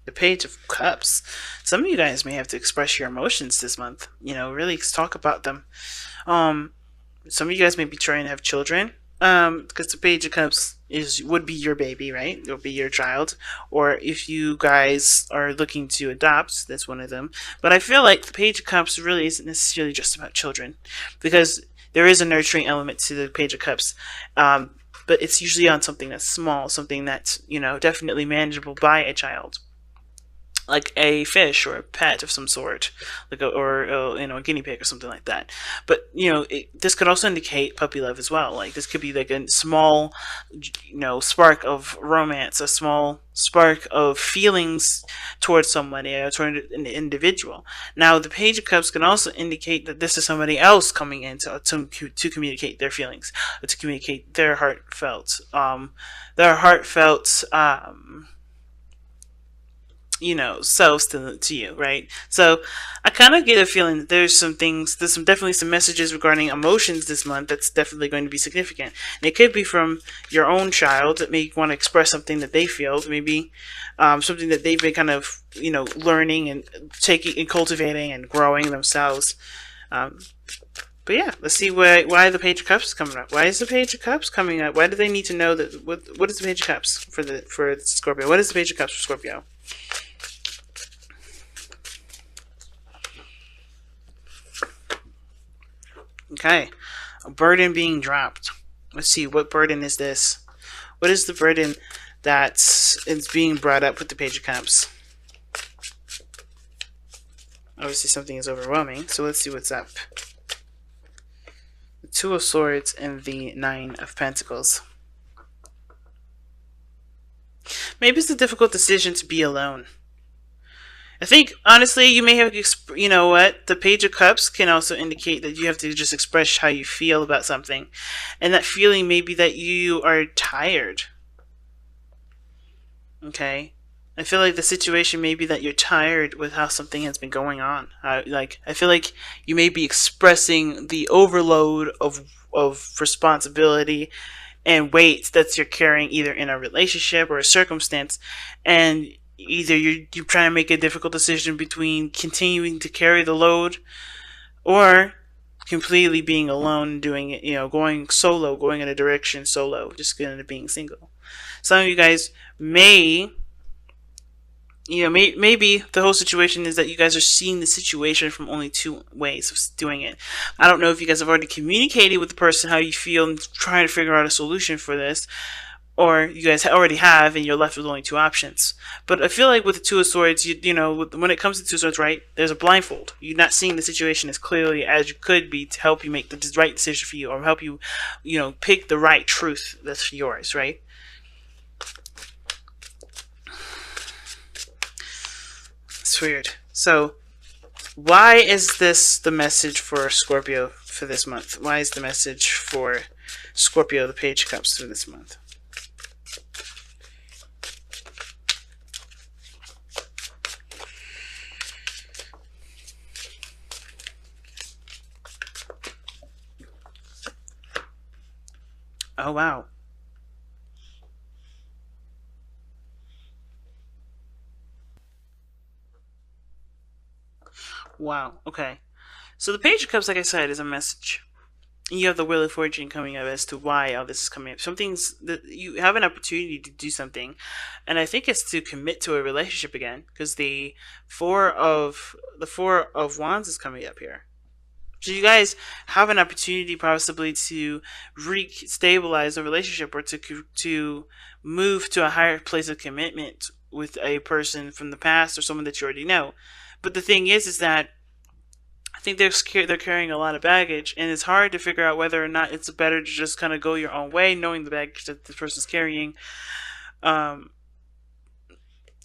The Page of Cups. Some of you guys may have to express your emotions this month. Really talk about them. Um, some of you guys may be trying to have children. Because the Page of Cups would be your baby, right? It'll be your child. Or if you guys are looking to adopt, that's one of them. But I feel like the Page of Cups really isn't necessarily just about children, because there is a nurturing element to the Page of Cups. But it's usually on something that's small, something that's definitely manageable by a child, like a fish or a pet of some sort, like a guinea pig or something like that. But this could also indicate puppy love as well. Like this could be like a small, spark of romance, a small spark of feelings towards somebody or toward an individual. Now, the Page of Cups can also indicate that this is somebody else coming in to communicate their feelings, to communicate their heartfelt selves to you, right? So I kind of get a feeling that there's definitely some messages regarding emotions this month that's definitely going to be significant. And it could be from your own child that may want to express something that they feel, maybe something that they've been kind of, learning and taking and cultivating and growing themselves. Um, but yeah, let's see why the Page of Cups is coming up. Why is the Page of Cups coming up? Why do they need to know that? What is the Page of Cups for Scorpio? What is the Page of Cups for Scorpio? Okay, a burden being dropped. Let's see, what burden is this? What is the burden that is being brought up with the Page of Cups? Obviously, something is overwhelming, so let's see what's up. The Two of Swords and the Nine of Pentacles. Maybe it's a difficult decision to be alone. I think, honestly, you may have, the Page of Cups can also indicate that you have to just express how you feel about something. And that feeling may be that you are tired. Okay? I feel like the situation may be that you're tired with how something has been going on. I feel like you may be expressing the overload of responsibility and weight that you're carrying either in a relationship or a circumstance, and either you're trying to make a difficult decision between continuing to carry the load or completely being alone and doing it, going solo, going in a direction solo, just going to being single. Some of you guys maybe the whole situation is that you guys are seeing the situation from only two ways of doing it. I don't know if you guys have already communicated with the person how you feel and trying to figure out a solution for this, or you guys already have and you're left with only two options. But I feel like with the Two of Swords, when it comes to Two of Swords, right, there's a blindfold. You're not seeing the situation as clearly as you could be to help you make the right decision for you, or help you, pick the right truth that's yours, right? It's weird. So, why is this the message for Scorpio for this month? Why is the message for Scorpio, the Page of Cups, for this month? Oh, wow. Wow. Okay. So the Page of Cups, like I said, is a message. You have the Wheel of Fortune coming up as to why all this is coming up. Something's that you have an opportunity to do something, and I think it's to commit to a relationship again, because the Four of Wands is coming up here. So you guys have an opportunity possibly to re-stabilize a relationship, or to move to a higher place of commitment with a person from the past or someone that you already know. But the thing is that I think they're carrying a lot of baggage, and it's hard to figure out whether or not it's better to just kind of go your own way, knowing the baggage that this person's carrying. Um,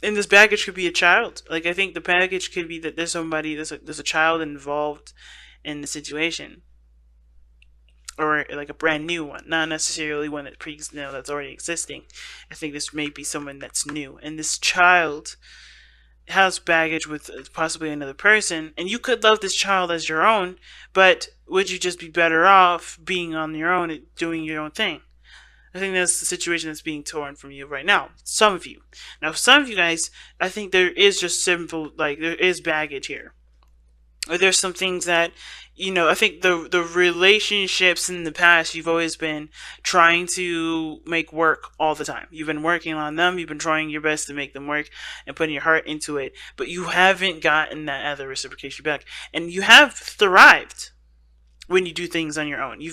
and this baggage could be a child. Like, I think the baggage could be that there's a child involved in the situation, or like a brand new one, not necessarily one that's already existing. I think this may be someone that's new, and this child has baggage with possibly another person, and you could love this child as your own, but would you just be better off being on your own and doing your own thing? I think that's the situation that's being torn from you right now. Some of you. Now, some of you guys, I think there is just simple, like, there is baggage here. Or there's some things that, I think the relationships in the past, you've always been trying to make work all the time. You've been working on them. You've been trying your best to make them work and putting your heart into it. But you haven't gotten that other reciprocation back. And you have thrived when you do things on your own. You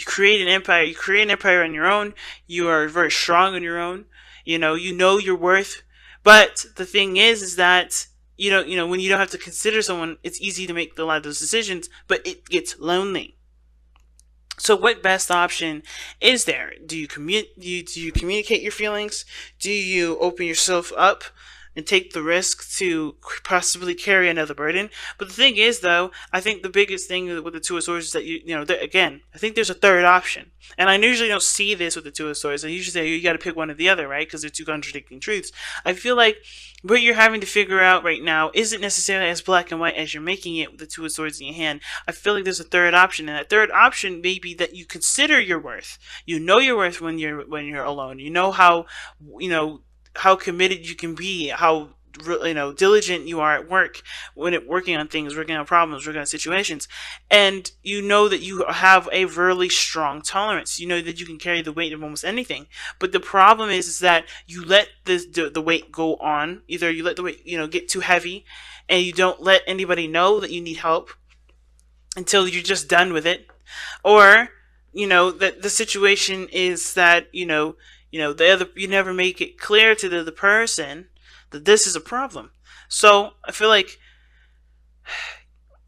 create an empire. You create an empire on your own. You are very strong on your own. You know your worth. But the thing is that when you don't have to consider someone, it's easy to make a lot of those decisions, but it gets lonely. So what best option is there? Do you communicate your feelings? Do you open yourself up and take the risk to possibly carry another burden? But the thing is, though, I think the biggest thing with the Two of Swords is that again, I think there's a third option. And I usually don't see this with the Two of Swords. I usually say you got to pick one or the other, right? Because they're two contradicting truths. I feel like what you're having to figure out right now isn't necessarily as black and white as you're making it with the Two of Swords in your hand. I feel like there's a third option, and that third option may be that you consider your worth. You know your worth when you're alone. You know how committed you can be, how diligent you are at work when working on things, working on problems, working on situations, and you know that you have a really strong tolerance. You know that you can carry the weight of almost anything. But the problem is that you let the weight go on. Either you let the weight get too heavy, and you don't let anybody know that you need help until you're just done with it, or that the situation is that you never make it clear to the other person that this is a problem. So I feel like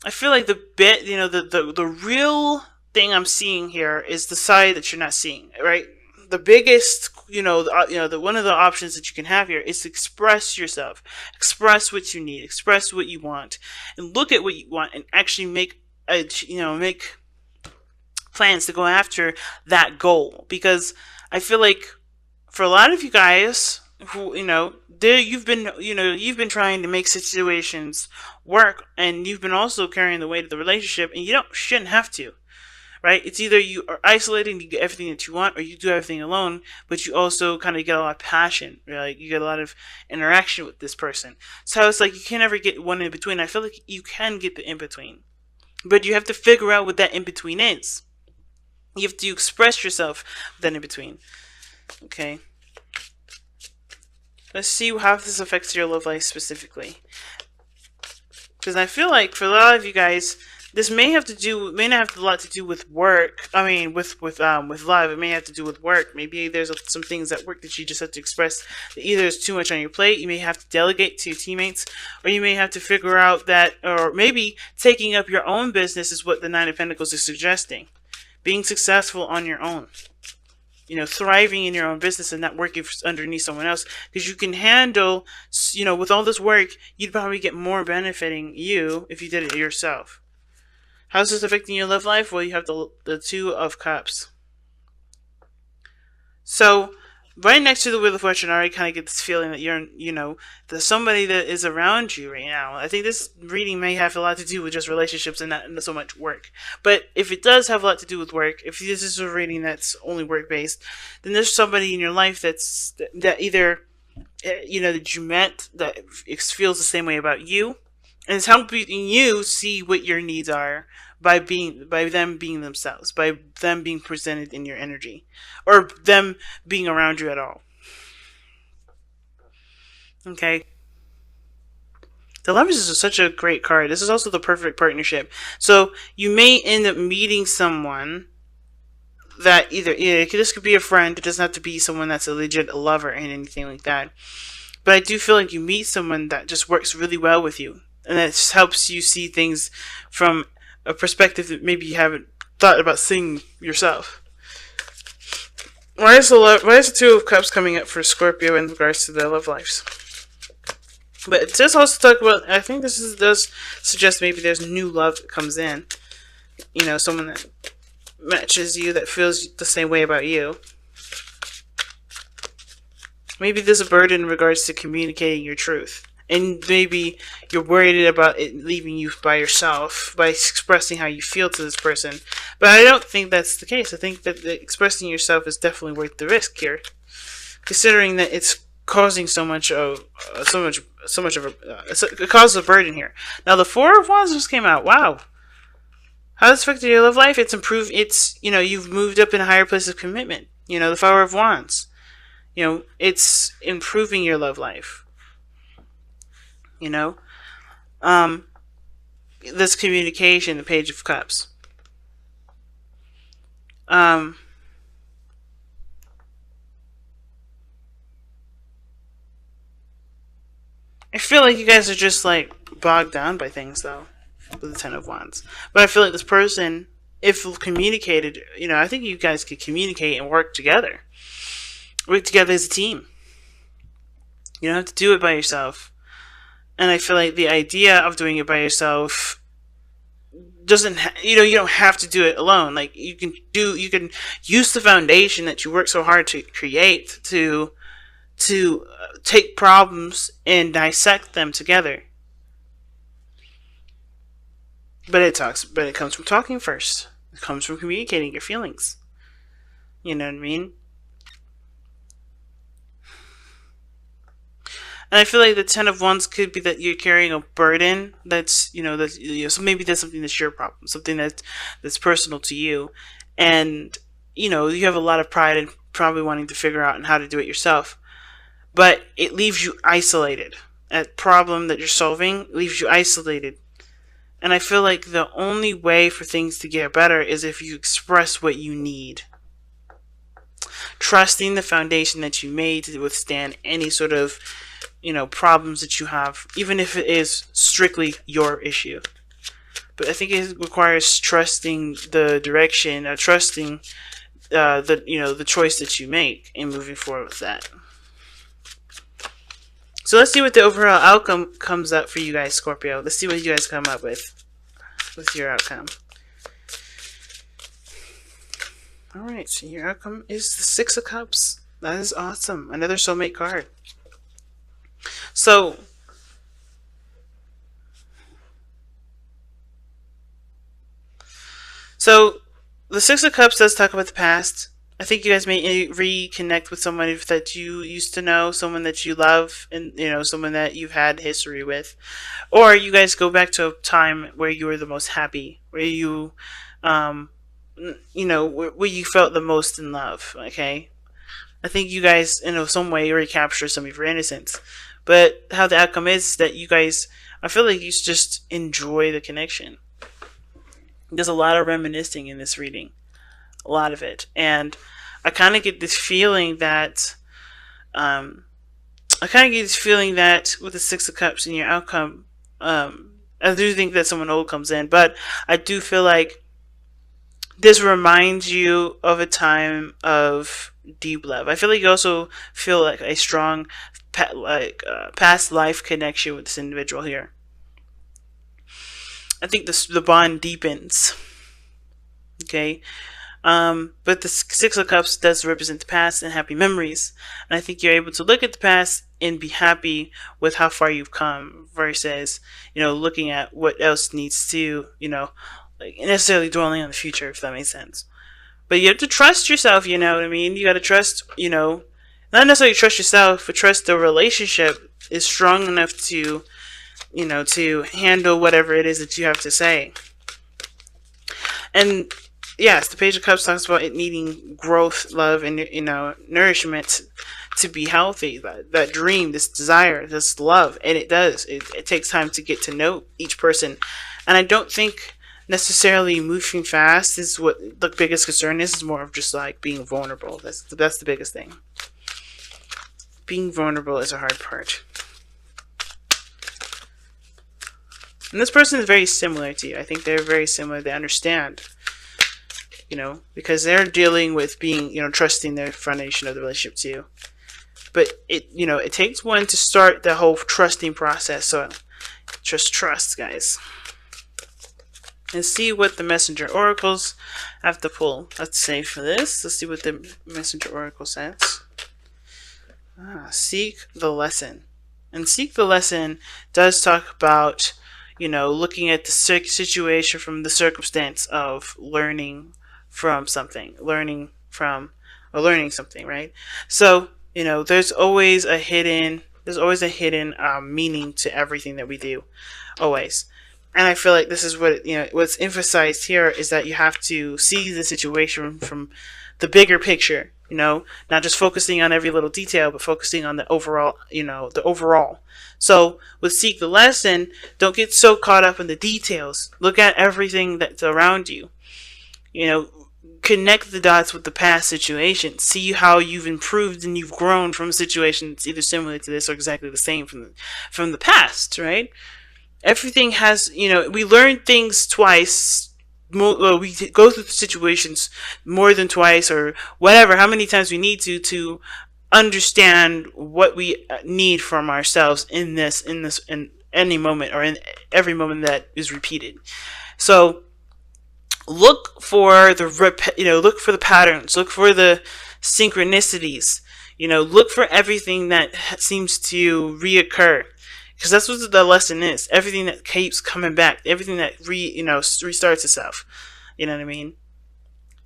the real thing I'm seeing here is the side that you're not seeing, right? The biggest, the one of the options that you can have here is to express yourself, express what you need, express what you want, and look at what you want, and actually make plans to go after that goal. Because I feel like for a lot of you guys who you've been trying to make situations work, and you've been also carrying the weight of the relationship, and shouldn't have to, right? It's either you are isolated and you get everything that you want, or you do everything alone, but you also kind of get a lot of passion, right? Like you get a lot of interaction with this person. So it's like you can't ever get one in between. I feel like you can get the in between, but you have to figure out what that in between is. You have to express yourself then in between. Okay. Let's see how this affects your love life specifically. Because I feel like for a lot of you guys, this may not have a lot to do with work. I mean, with love, it may have to do with work. Maybe there's some things at work that you just have to express. That either there's too much on your plate, you may have to delegate to your teammates, or you may have to figure out that, or maybe taking up your own business is what the Nine of Pentacles is suggesting. Being successful on your own. Thriving in your own business and not working underneath someone else. Because you can handle, with all this work, you'd probably get more benefiting you if you did it yourself. How's this affecting your love life? Well, you have the Two of Cups. So, right next to the Wheel of Fortune, I already kind of get this feeling that you're, there's somebody that is around you right now. I think this reading may have a lot to do with just relationships and not so much work. But if it does have a lot to do with work, if this is a reading that's only work-based, then there's somebody in your life that either, that you met that feels the same way about you, and it's helping you see what your needs are by them being themselves, by them being presented in your energy, or them being around you at all. Okay. The Lovers is such a great card. This is also the perfect partnership. So you may end up meeting someone that this could be a friend. It doesn't have to be someone that's a legit lover and anything like that. But I do feel like you meet someone that just works really well with you, and that just helps you see things from a perspective that maybe you haven't thought about seeing yourself. Why is the Two of Cups coming up for Scorpio in regards to their love lives? But it does also talk about, I think does suggest maybe there's new love that comes in. Someone that matches you, that feels the same way about you. Maybe there's a burden in regards to communicating your truth And maybe you're worried about it leaving you by yourself by expressing how you feel to this person. But I don't think that's the case. I think that expressing yourself is definitely worth the risk here, considering that it's causing so much of it causes a burden here. Now the Four of Wands just came out. Wow, how this affected your love life? It's improved. It's, you've moved up in a higher place of commitment. The Four of Wands. It's improving your love life. Um, this communication, the Page of Cups. I feel like you guys are just like bogged down by things though, with the Ten of Wands. But I feel like this person, if communicated, I think you guys could communicate and work together. Work together as a team. You don't have to do it by yourself. And I feel like the idea of doing it by yourself doesn't you don't have to do it alone. Like you can use the foundation that you work so hard to create to take problems and dissect them together. But it comes from talking first. It comes from communicating your feelings. You know what I mean? And I feel like the Ten of Wands could be that you're carrying a burden that's, so maybe that's something that's your problem, something that's personal to you. And, you have a lot of pride in probably wanting to figure out and how to do it yourself. But it leaves you isolated. That problem that you're solving leaves you isolated. And I feel like the only way for things to get better is if you express what you need. Trusting the foundation that you made to withstand any sort of problems that you have, even if it is strictly your issue. But I think it requires trusting the direction, trusting the choice that you make, and moving forward with that. So let's see what the overall outcome comes up for you guys, Scorpio. Let's see what you guys come up with your outcome. Alright, so your outcome is the Six of Cups. That is awesome. Another soulmate card. So the Six of Cups does talk about the past. I think you guys may reconnect with someone that you used to know, someone that you love, and someone that you've had history with, or you guys go back to a time where you were the most happy, where you, where you felt the most in love. Okay, I think you guys, some way recapture some of your innocence. But how the outcome is that you guys, I feel like you just enjoy the connection. There's a lot of reminiscing in this reading. A lot of it. And I kind of get this feeling that, with the Six of Cups in your outcome, I do think that someone old comes in. But I do feel like this reminds you of a time of deep love. I feel like you also feel like a strong past life connection with this individual here. I think the bond deepens. Okay, but the Six of Cups does represent the past and happy memories, and I think you're able to look at the past and be happy with how far you've come versus looking at what else needs to like necessarily dwelling on the future, if that makes sense. But you have to trust yourself. You know what I mean? You got to trust. Not necessarily trust yourself, but trust the relationship is strong enough to, to handle whatever it is that you have to say. And yes, the Page of Cups talks about it needing growth, love, and nourishment to be healthy. That dream, this desire, this love, and it does. It takes time to get to know each person, and I don't think necessarily moving fast is what the biggest concern is. It's more of just like being vulnerable. That's the biggest thing. Being vulnerable is a hard part. And this person is very similar to you. I think they're very similar. They understand, because they're dealing with being, trusting their foundation of the relationship to you. But it takes one to start the whole trusting process. So just trust, guys. And see what the messenger oracles have to pull. Let's say for this. Let's see what the messenger oracle says. Seek the lesson. And Seek the Lesson does talk about, looking at the situation from the circumstance of learning from something, learning something, right? So, there's always a hidden meaning to everything that we do, always. And I feel like this is what's emphasized here is that you have to see the situation from the bigger picture, not just focusing on every little detail, but focusing on the overall, the overall. So with Seek the Lesson, don't get so caught up in the details. Look at everything that's around you. Connect the dots with the past situation. See how you've improved and you've grown from a situation that's either similar to this or exactly the same from the past, right? Everything has, we learn things twice. We go through situations more than twice or whatever, how many times we need to understand what we need from ourselves in any moment or in every moment that is repeated. So look for look for the patterns, look for the synchronicities, look for everything that seems to reoccur, because that's what the lesson is. Everything that keeps coming back, everything that restarts itself. You know what I mean?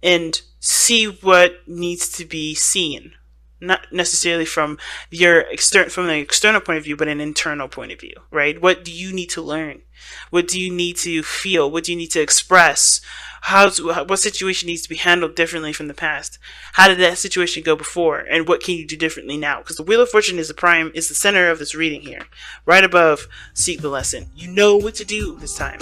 And see what needs to be seen, not necessarily from the external point of view, but an internal point of view, right? What do you need to learn? What do you need to feel? What do you need to express? What situation needs to be handled differently from the past? How did that situation go before? And what can you do differently now? Because the Wheel of Fortune is the center of this reading here, right above Seek the Lesson. You know what to do this time.